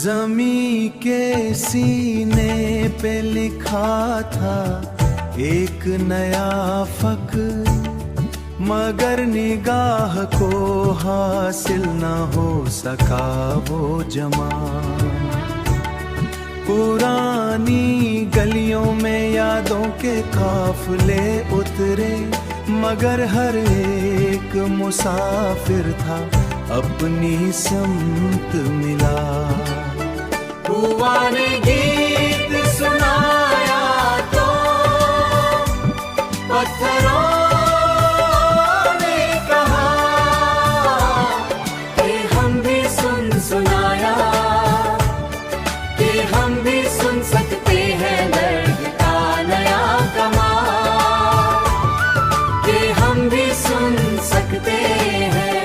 जमी के सीने पे लिखा था एक नया फख्र, मगर निगाह को हासिल न हो सका वो जमां। पुरानी गलियों में यादों के काफिले उतरे, मगर हर एक मुसाफिर था अपनी समत मिला। हुआ ने गीत सुनाया तो पत्थरों ने कहा कि हम भी सुनाया कि हम भी सुन सकते हैं दर्द का नया कमाल, कि हम भी सुन सकते हैं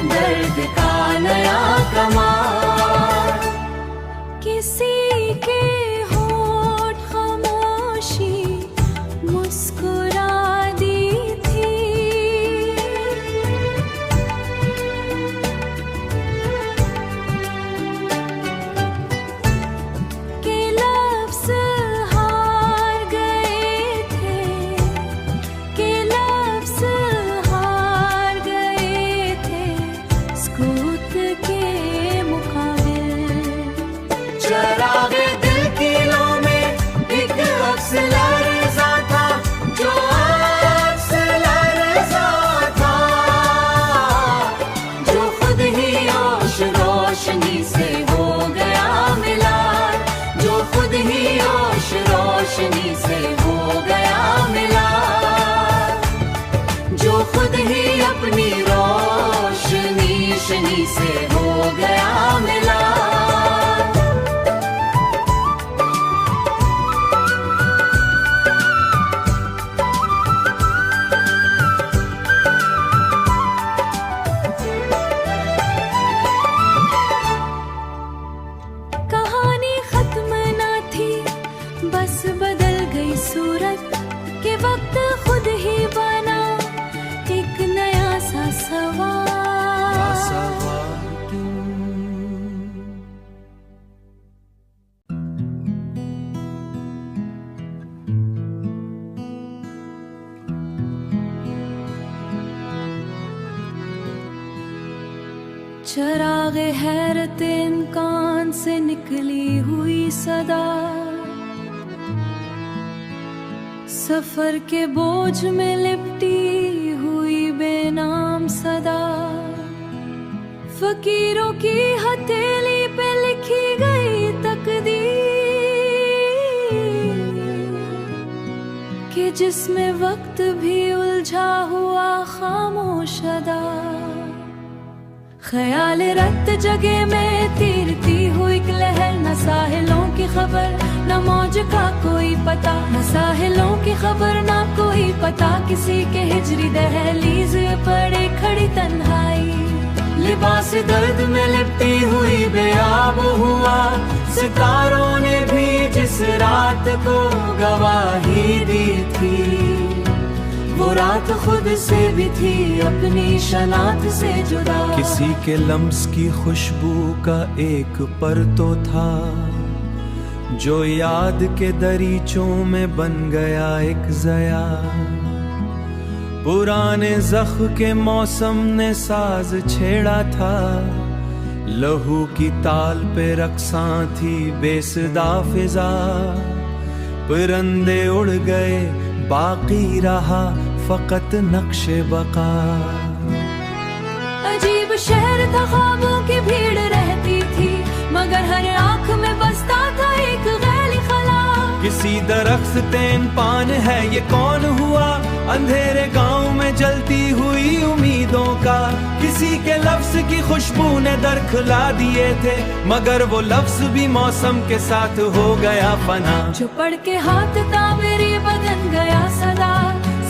दर्द का नया कमाल। किसी के होठ खामोशी मुस्कुरा दी थी, के लफ्ज़ हार गए थे, के लफ्ज़ हार गए थे सुकूत के मुकाबिल। चरागे दिल की लो में एक अक्स लर्ज़ा था, जो अक्स लर्ज़ा था, जो खुद ही होश रोशनी से हो गया मिला, जो खुद ही होश रोशनी से हो गया मिला, जो खुद ही अपनी रोशनी शनी से हो गया मिला। कहानी खत्म ना थी, बस बदल गई सूरत, के वक्त खुद ही बना एक नया सा सवाल। चरागे हैरत इनकान से निकली हुई सदा, सफर के बोझ में लिपटी हुई बेनाम सदा, फकीरों की हथेली पे लिखी गई तकदीर, कि जिसमें वक्त भी उलझा हुआ खामोश अदा। ख्याल रत जगह में तीरती हुई एक लहर, न साहिलों की खबर न मौज का कोई पता, न साहिलों की खबर न कोई पता, किसी के हिजरी दहलीज पड़े खड़ी तन्हाई। लिबास दर्द में लिपटी हुई बेआब हुआ, सितारों ने भी जिस रात को गवाही दी थी, वो रात खुद से भी थी अपनी शनात से जुदा। किसी के लम्स की खुशबू का एक परतो था, जो याद के दरीचों में बन गया एक ज़या। पुराने ज़ख्म के मौसम ने साज छेड़ा था, लहू की ताल पे रक्सां थी बेसदा फिजा। परिंदे उड़ गए बाकी रहा फकत नक्शे बका। अजीब शहर था ख्वाबों की भीड़ रहती थी, मगर हर आंख में बसता था एक गैली खला। किसी दरख्त तेन पान है ये कौन हुआ, अंधेरे गांव में जलती हुई उम्मीदों का। किसी के लफ्ज की खुशबू ने दर खुला दिए थे, मगर वो लफ्ज भी मौसम के साथ हो गया फना। जो पढ़ के हाथ ताबीरी बदन गया सदा,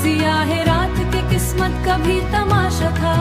सियाह रात के किस्मत का भी तमाशा था,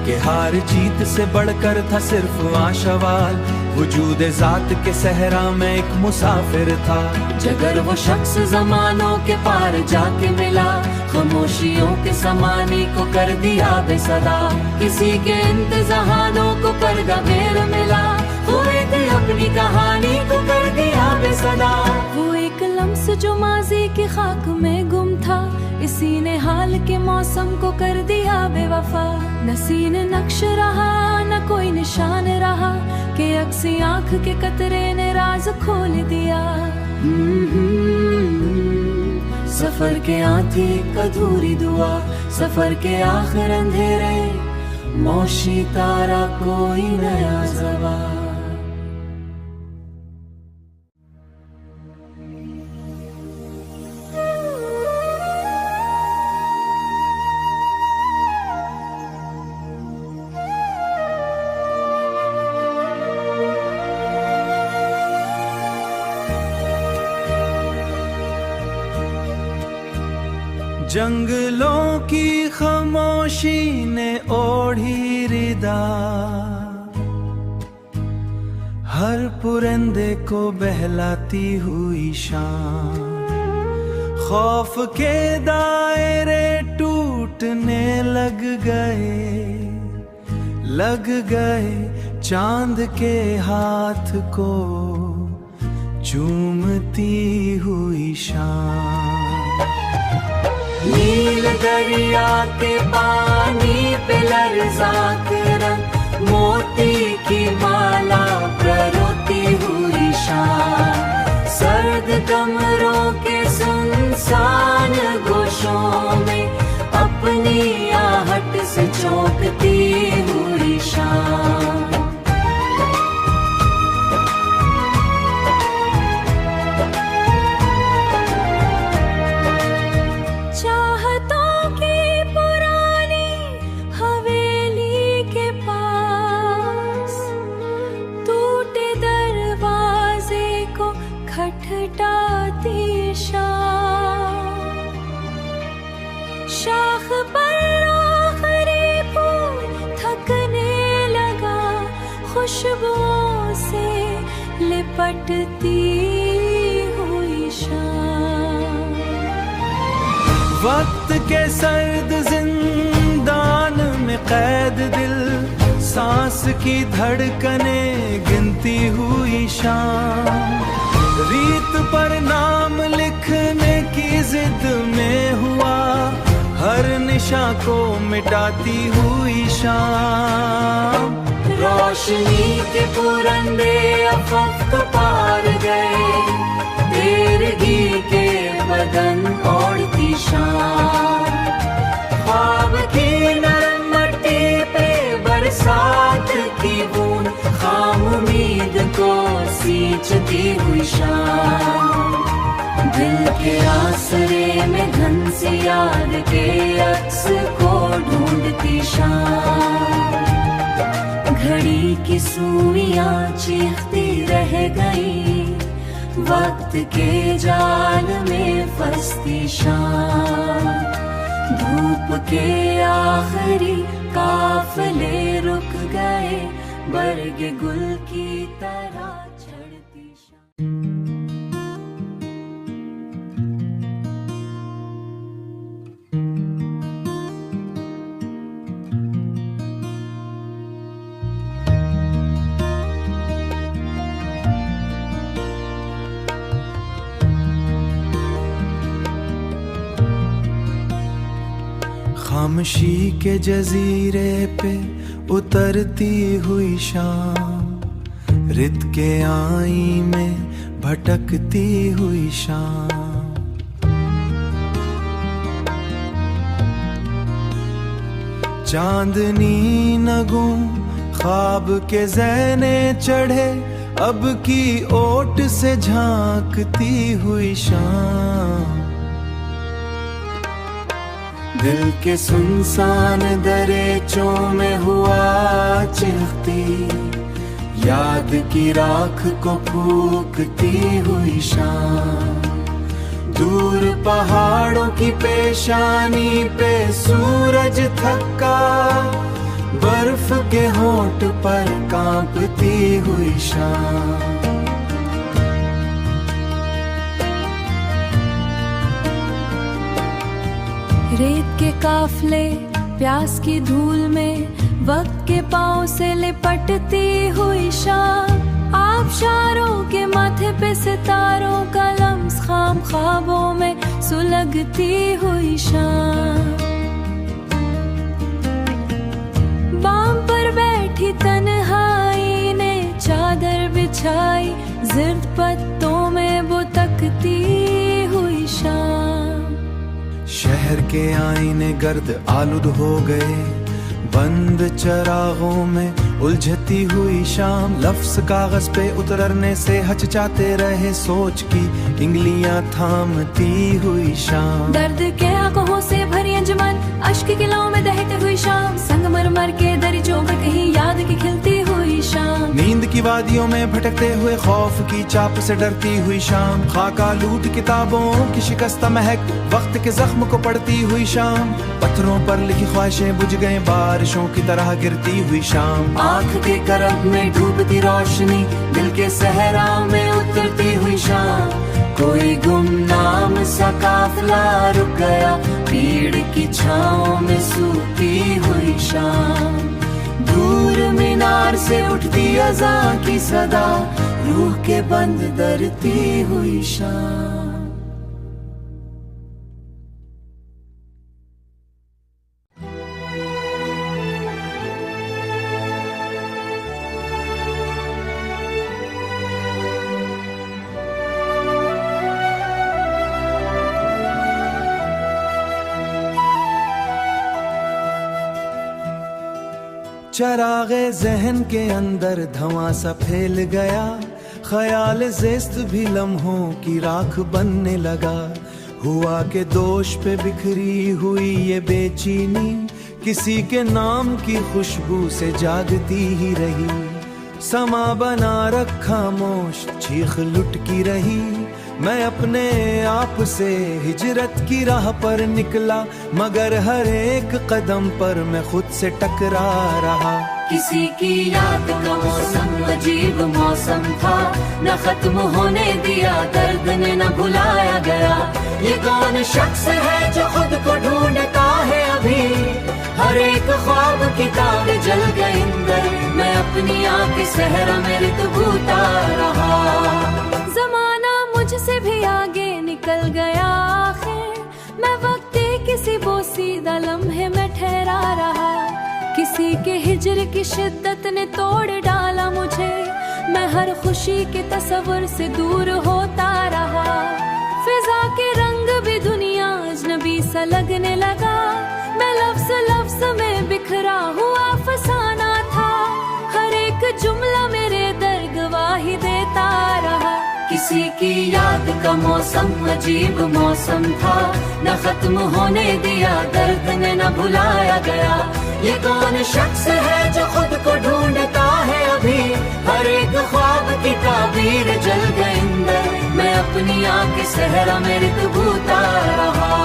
कि हार जीत से बढ़कर था सिर्फ आशावाल। वजूद जात के सहरा में एक मुसाफिर था, जगर वो शख्स जमानों के पार जाके मिला, खामोशियों के समाने को कर दिया बेसदा। किसी के इंतज़ाहानों को पर्दा मेल मिला, हुए थे अपनी कहानी को कर दिया बेसदा। वो एक लम्स जो माजी की खाक में गुम था, इसी ने हाल के मौसम को कर दिया बेवफा। न सीने नक्श रहा न कोई निशान रहा, कि अक्सी आंख के कतरे ने राज खोल दिया। सफर के आती अधूरी दुआ, सफर के आखिर अंधेरे, मौशी तारा कोई नया जवाब। जंगलों की खामोशी ने ओढ़ी रिदा, हर पुरंदे को बहलाती हुई शाम। खौफ के दायरे टूटने लग गए चांद के हाथ को चूमती हुई शाम। नील दरिया के पानी पे लर्जा के रंग, मोती की माला प्ररोती हुई शाम। सर्द कमरों के सुनसान गोशों में अपनी आहट से चौंकती हुई शाम। शाख पर आखिरी फूल थकने लगा, खुशबुओं से लिपटती हुई शाम। वक्त के सर्द जिंदान में कैद दिल, सांस की धड़कने गिनती हुई शाम। रीत पर नाम लिखने की जिद में हुआ, हर निशा को मिटाती हुई शाम। रोशनी के पुरंदे अफक पार गए, तेरगी के बदन ओढ़ती शाम। ख्वाब की नरम मट्टी पे बरसात की बूंद, खाम उम्मीद को सींचती हुई शाम। दिल के आसरे में घन सी याद के अक्स को ढूंढती शाम। घड़ी की सुइयां चीखती रह गई, वक्त के जाल में फंसती शाम। धूप के आखिरी काफले रुक गए, बरग गुल की तरह झड़ती शाम। खामोशी के जजीरे पे उतरती हुई शाम, रित के आई में भटकती हुई शाम। चांदनी नगुम ख्वाब के ज़हने चढ़े, अब की ओट से झांकती हुई शाम। दिल के सुनसान दरेचों में हुआ चिखती, याद की राख को फूकती हुई शाम। दूर पहाड़ों की पेशानी पे सूरज थका, बर्फ के होंठ पर कांपती हुई शाम। रेत के काफले प्यास की धूल में वक्त के पांव से लिपटती हुई शाम। आबशारों के माथे पे सितारों का लम्स खाम ख्वाबों में सुलगती हुई शाम। बाम पर बैठी तन्हाई ने चादर बिछाई, जिर्द पत्तों में वो तकती हुई शाम। शहर के आईने गर्द आलूद हो गए, बंद चरागों में उलझती हुई शाम। लफ्ज कागज पे उतरने से हचचाते रहे, सोच की इंगलियां थामती हुई शाम। दर्द के आंखों से भरी अंजुमन, अश्क की लौ में दहती हुई शाम। संगमरमर के दरिचों में कहीं याद की खिलती हुई शाम। नींद की वादियों में भटकते हुए खौफ की चाप से डरती हुई शाम। खाका लूट किताबों की शिकस्ता महक, वक्त के जख्म को पड़ती हुई शाम। पत्थरों पर लिखी ख्वाहिशें बुझ गए, बारिशों की तरह गिरती हुई शाम। आँख के करब में डूबती रोशनी, दिल के सहरा में उतरती हुई शाम। कोई गुमनाम सा काफिला रुक गया, भीड़ की छाँव में सूती हुई शाम। दूर मीनार से उठती अज़ां की सदा, रूह के बंद दरती हुई शाम। चरागे जहन के अंदर धुआं सा फैल गया, ख्याल ज़िस्त भी लम्हों की राख बनने लगा। हुआ के दोष पे बिखरी हुई ये बेचैनी, किसी के नाम की खुशबू से जागती ही रही। समा बना रखा मोश चीख लुटकी रही, मैं अपने आप से हिजरत की राह पर निकला, मगर हर एक कदम पर मैं खुद से टकरा रहा। किसी की याद का मौसम अजीब मौसम था, न खत्म होने दिया दर्द ने न भुलाया गया। ये कौन शख्स है जो खुद को ढूंढता है अभी, हर एक ख्वाब की तार जल गई अंदर, मैं अपनी आँख सहरा में रितबूता रहा। जमाना मुझसे भी आगे निकल गया आखिर, मैं वक्त किसी बोसीदा लम्हे में ठहरा रहा। किसी के हिजर की शिद्दत ने तोड़ डाला मुझे, मैं हर खुशी के तस्वर से दूर होता रहा। फिजा के रंग भी दुनिया अजनबी सा लगने लगा, मैं लफ्ज लफ्ज में बिखरा हुआ फसाना था। हर एक जुमला मेरे दर्द गवाही देता रहा। किसी की याद का मौसम अजीब मौसम था, न खत्म होने दिया दर्द ने न भुलाया गया। ये कौन शख्स है जो खुद को ढूंढता है अभी, हर एक ख्वाब की ताबीर जल गई अंदर, मैं अपनी आँख सहरा में रितबूता रहा।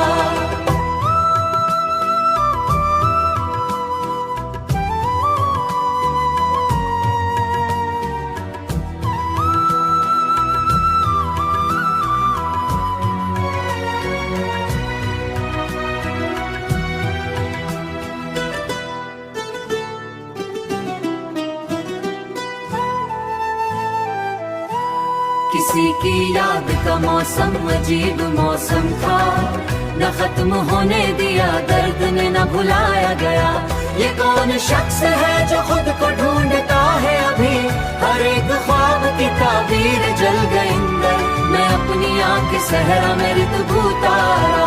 किसी की याद का मौसम अजीब मौसम था, न खत्म होने दिया दर्द ने न भुलाया गया। ये कौन शख्स है जो खुद को ढूंढता है अभी, हर एक ख्वाब की ताबीर जल गई अंदर, मैं अपनी आँख सहरा में रितबूता रहा।